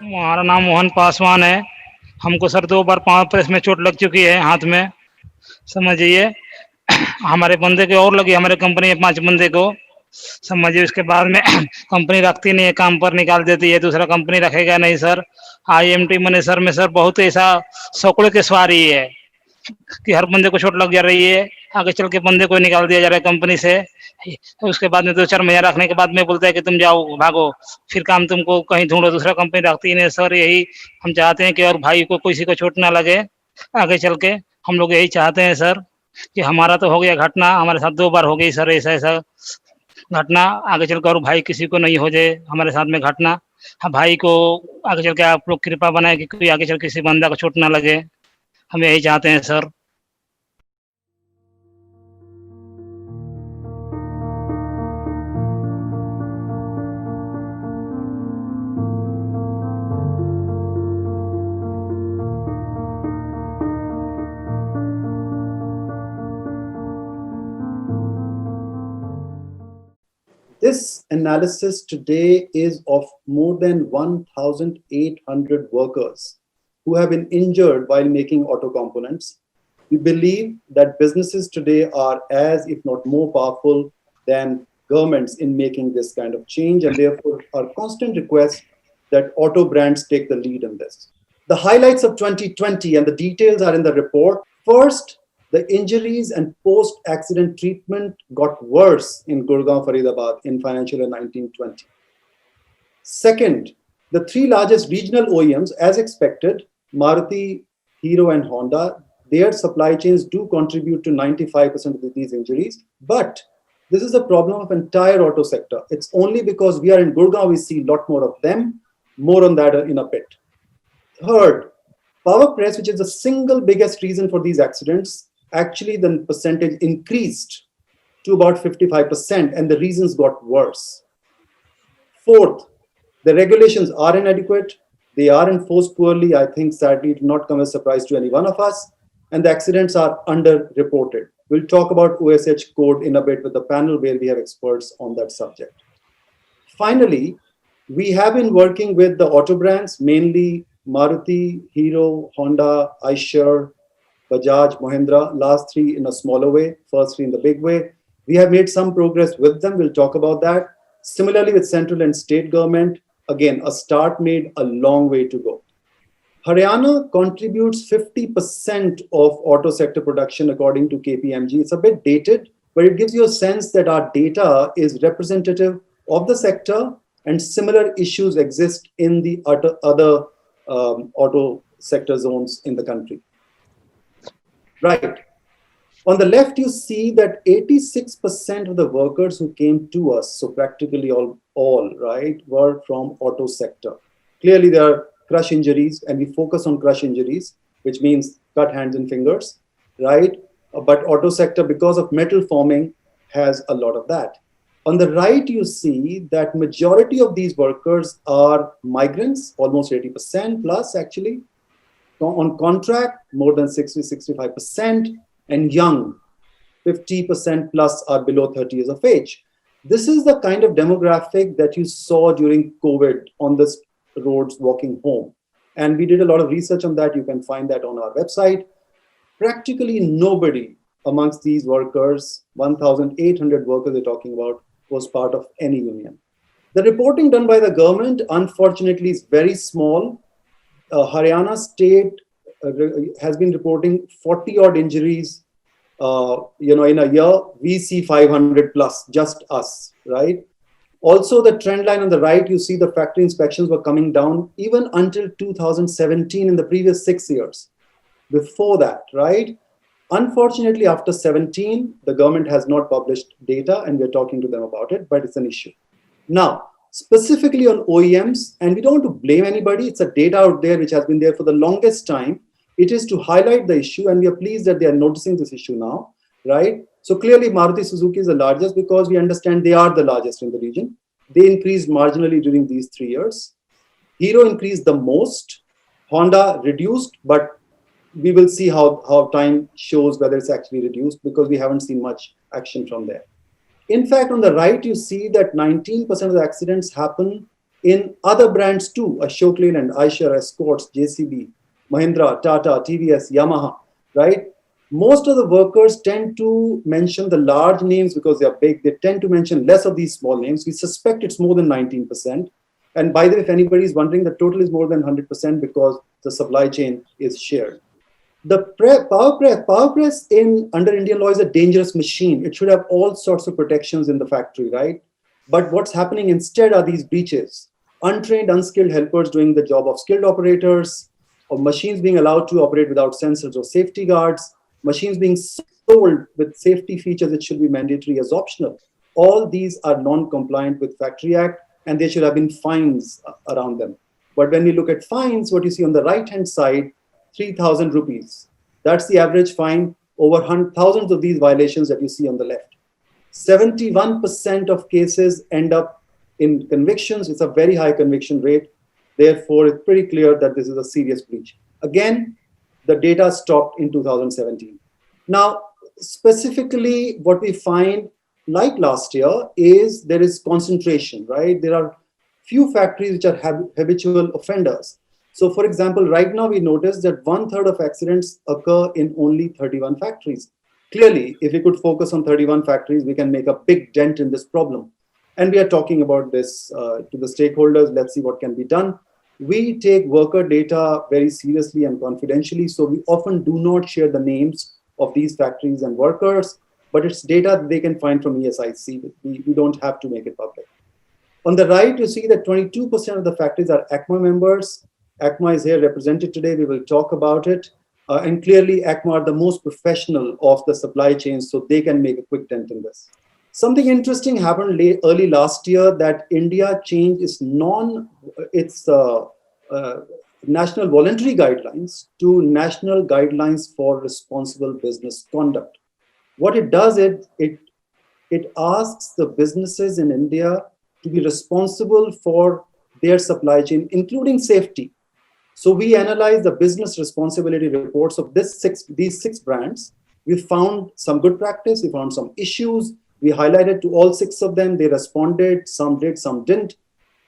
हमारा नाम मोहन पासवान है। हमको सर 2 बार पाँव प्रेस में चोट लग चुकी है हाथ में, समझिए। हमारे बंदे को और लगी, हमारे कंपनी में 5 बंदे को, समझिए। उसके बाद में कंपनी रखती नहीं है, काम पर निकाल देती है, दूसरा कंपनी रखेगा नहीं सर। आईएमटी मैनेजर में सर बहुत ऐसा सौकड़ों की सवारी है कि हर बंदे को चोट लग जा रही है, आगे चल के बंदे को निकाल दिया जा रहा है कंपनी से। उसके बाद में 2-4 महीने रखने के बाद में बोलता है कि तुम जाओ, भागो, फिर काम तुमको कहीं ढूंढो, दूसरा कंपनी रखती नहीं सर। यही हम चाहते हैं कि और भाई को किसी को चोट ना लगे आगे चल के। हम लोग यही चाहते हैं सर कि हमारा तो हो गया घटना, हमारे साथ 2 बार हो गई सर ऐसा ऐसा घटना। आगे चलकर और भाई किसी को नहीं हो जाए हमारे साथ में घटना। हाँ, भाई को आगे चल के आप लोग कृपा बनाए कि कोई आगे चल किसी बंदा को चोट ना लगे, हम यही चाहते हैं sir. This analysis today is of more than 1,800 workers who have been injured while making auto components. We believe that businesses today are as, if not more powerful than governments in making this kind of change, and therefore our constant request that auto brands take the lead in this. The highlights of 2020 and the details are in the report. First, the injuries and post-accident treatment got worse in Gurgaon, Faridabad in financial year 1920. Second, the 3 largest regional OEMs, as expected, Maruti, Hero, and Honda, their supply chains do contribute to 95% of these injuries. But this is a problem of entire auto sector. It's only because we are in Gurgaon we see a lot more of them. More on that in a bit. Third, power press, which is the single biggest reason for these accidents, actually the percentage increased to about 55% and the reasons got worse. Fourth, the regulations are inadequate. They are enforced poorly. I think sadly it will not come as a surprise to any one of us. And the accidents are underreported. We'll talk about OSH code in a bit with the panel where we have experts on that subject. Finally, we have been working with the auto brands, mainly Maruti, Hero, Honda, Eicher, Bajaj, Mahindra, last 3 in a smaller way, first 3 in the big way. We have made some progress with them. We'll talk about that. Similarly, with central and state government, again, a start made, a long way to go. Haryana contributes 50% of auto sector production according to KPMG. It's a bit dated, but it gives you a sense that our data is representative of the sector and similar issues exist in the other auto sector zones in the country. Right. On the left, you see that 86% of the workers who came to us, so practically all right, were from auto sector. Clearly, there are crush injuries, and we focus on crush injuries, which means cut hands and fingers, right? But auto sector, because of metal forming, has a lot of that. On the right, you see that majority of these workers are migrants, almost 80% plus actually. On contract, more than 60-65%, and young, 50% plus are below 30 years of age. This is the kind of demographic that you saw during COVID on the roads walking home. And we did a lot of research on that. You can find that on our website. Practically nobody amongst these workers, 1,800 workers we're talking about, was part of any union. The reporting done by the government, unfortunately, is very small. Haryana state has been reporting 40 odd injuries, in a year. We see 500 plus, just us, right? Also, the trend line on the right, you see the factory inspections were coming down even until 2017 in the previous 6 years. Before that, right? Unfortunately, after 17, the government has not published data and we're talking to them about it, but it's an issue. Now, specifically on OEMs, and we don't want to blame anybody, it's a data out there which has been there for the longest time. It is to highlight the issue, and we are pleased that they are noticing this issue now, right? So clearly, Maruti Suzuki is the largest because we understand they are the largest in the region. They increased marginally during these 3 years. Hero increased the most. Honda reduced, but we will see how time shows whether it's actually reduced because we haven't seen much action from there. In fact, on the right, you see that 19% of the accidents happen In other brands too, Ashok Leyland, Eicher, Escorts, JCB, Mahindra, Tata, TVS, Yamaha, right? Most of the workers tend to mention the large names because they are big. They tend to mention less of these small names. We suspect it's more than 19%. And by the way, if anybody is wondering, the total is more than 100% because the supply chain is shared. The power press in under Indian law is a dangerous machine. It should have all sorts of protections in the factory, right? But what's happening instead are these breaches. Untrained, unskilled helpers doing the job of skilled operators, or machines being allowed to operate without sensors or safety guards, machines being sold with safety features that should be mandatory as optional. All these are non-compliant with Factory Act, and there should have been fines around them. But when we look at fines, what you see on the right-hand side, 3,000 rupees. That's the average fine over thousands of these violations that you see on the left. 71% of cases end up in convictions. It's a very high conviction rate. Therefore, it's pretty clear that this is a serious breach. Again, the data stopped in 2017. Now, specifically, what we find, like last year, is there is concentration, right? There are few factories which are habitual offenders. So, for example, right now we notice that 1/3 of accidents occur in only 31 factories. Clearly, if we could focus on 31 factories, we can make a big dent in this problem. And we are talking about this to the stakeholders. Let's see what can be done. We take worker data very seriously and confidentially, so we often do not share the names of these factories and workers, but it's data that they can find from ESIC. We don't have to make it public. On the right, you see that 22% of the factories are ACMA members. ACMA is here represented today. We will talk about it. And clearly, ACMA are the most professional of the supply chain, so they can make a quick dent in this. Something interesting happened early last year that India changed its national voluntary guidelines to national guidelines for responsible business conduct. What it does is it asks the businesses in India to be responsible for their supply chain, including safety. So we analyzed the business responsibility reports of these six brands. We found some good practice. We found some issues. We highlighted to all six of them. They responded. Some did, some didn't.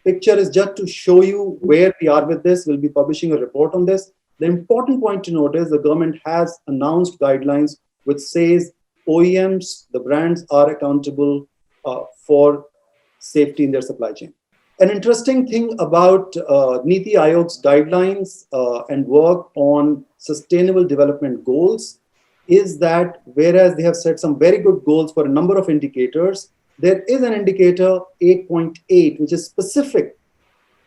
Picture is just to show you where we are with this. We'll be publishing a report on this. The important point to note is the government has announced guidelines which says OEMs, the brands, are accountable for safety in their supply chain. An interesting thing about Niti Aayog's guidelines and work on sustainable development goals is that whereas they have set some very good goals for a number of indicators, there is an indicator 8.8, which is specific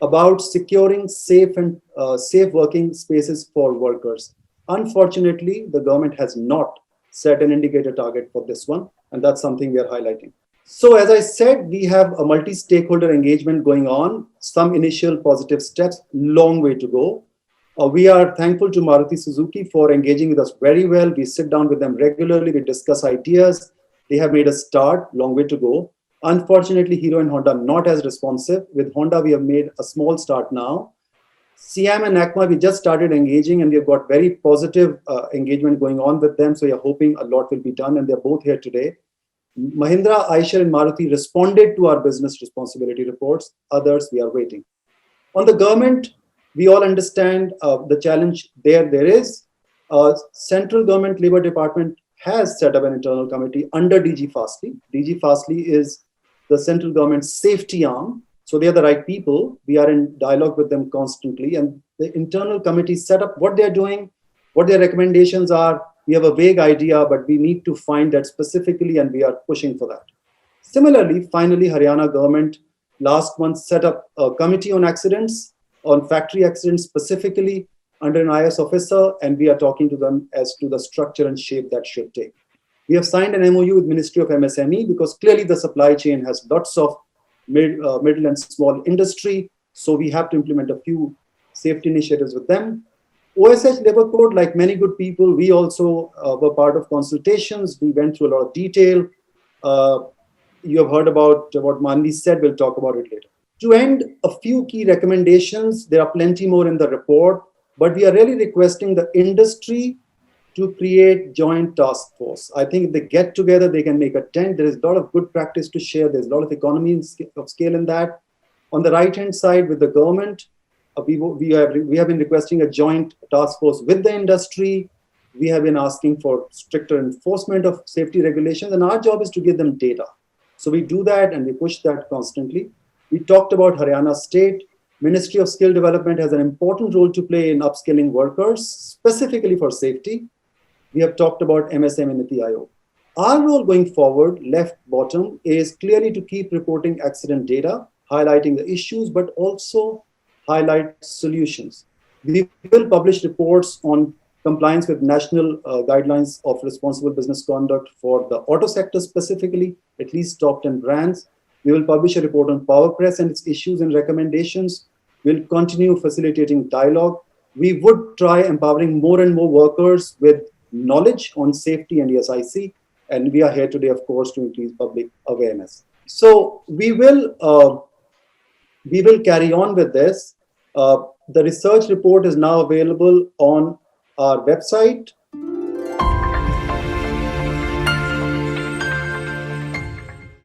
about securing safe working spaces for workers. Unfortunately, the government has not set an indicator target for this one, and that's something we are highlighting. So as I said, we have a multi-stakeholder engagement going on, some initial positive steps, long way to go. We are thankful to Maruti Suzuki for engaging with us very well. We sit down with them regularly, we discuss ideas. They have made a start, long way to go. Unfortunately, Hero and Honda not as responsive. With Honda, we have made a small start now. SIAM and ACMA, we just started engaging and we've got very positive engagement going on with them. So we are hoping a lot will be done, and they're both here today. Mahindra, Eicher, and Maruti responded to our business responsibility reports. Others, we are waiting. On the government, we all understand the challenge there is. Central Government Labour Department has set up an internal committee under DG Fastly. DG Fastly is the central government's safety arm. So they are the right people. We are in dialogue with them constantly. And the internal committee set up what they're doing, what their recommendations are. We have a vague idea, but we need to find that specifically, and we are pushing for that. Similarly, finally, Haryana government last month set up a committee on accidents, on factory accidents specifically under an IS officer, and we are talking to them as to the structure and shape that should take. We have signed an MOU with Ministry of MSME because clearly the supply chain has lots of middle and small industry, so we have to implement a few safety initiatives with them. OSH Labor Code, like many good people, we also were part of consultations. We went through a lot of detail. You have heard about what Manvi said. We'll talk about it later. To end, a few key recommendations. There are plenty more in the report, but we are really requesting the industry to create joint task force. I think if they get together, they can make a dent. There is a lot of good practice to share. There's a lot of economy of scale in that. On the right-hand side, with the government, we have been requesting a joint task force with the industry. We have been asking for stricter enforcement of safety regulations, and our job is to give them data. So we do that and we push that constantly. We talked about Haryana State. Ministry of Skill Development has an important role to play in upskilling workers, specifically for safety. We have talked about MSM and Niti Aayog. Our role going forward, left bottom, is clearly to keep reporting accident data, highlighting the issues, but also highlight solutions. We will publish reports on compliance with national guidelines of responsible business conduct for the auto sector specifically, at least top 10 brands. We will publish a report on PowerPress and its issues and recommendations. We'll continue facilitating dialogue. We would try empowering more and more workers with knowledge on safety and ESIC. And we are here today, of course, to increase public awareness. So we will carry on with this. The research report is now available on our website.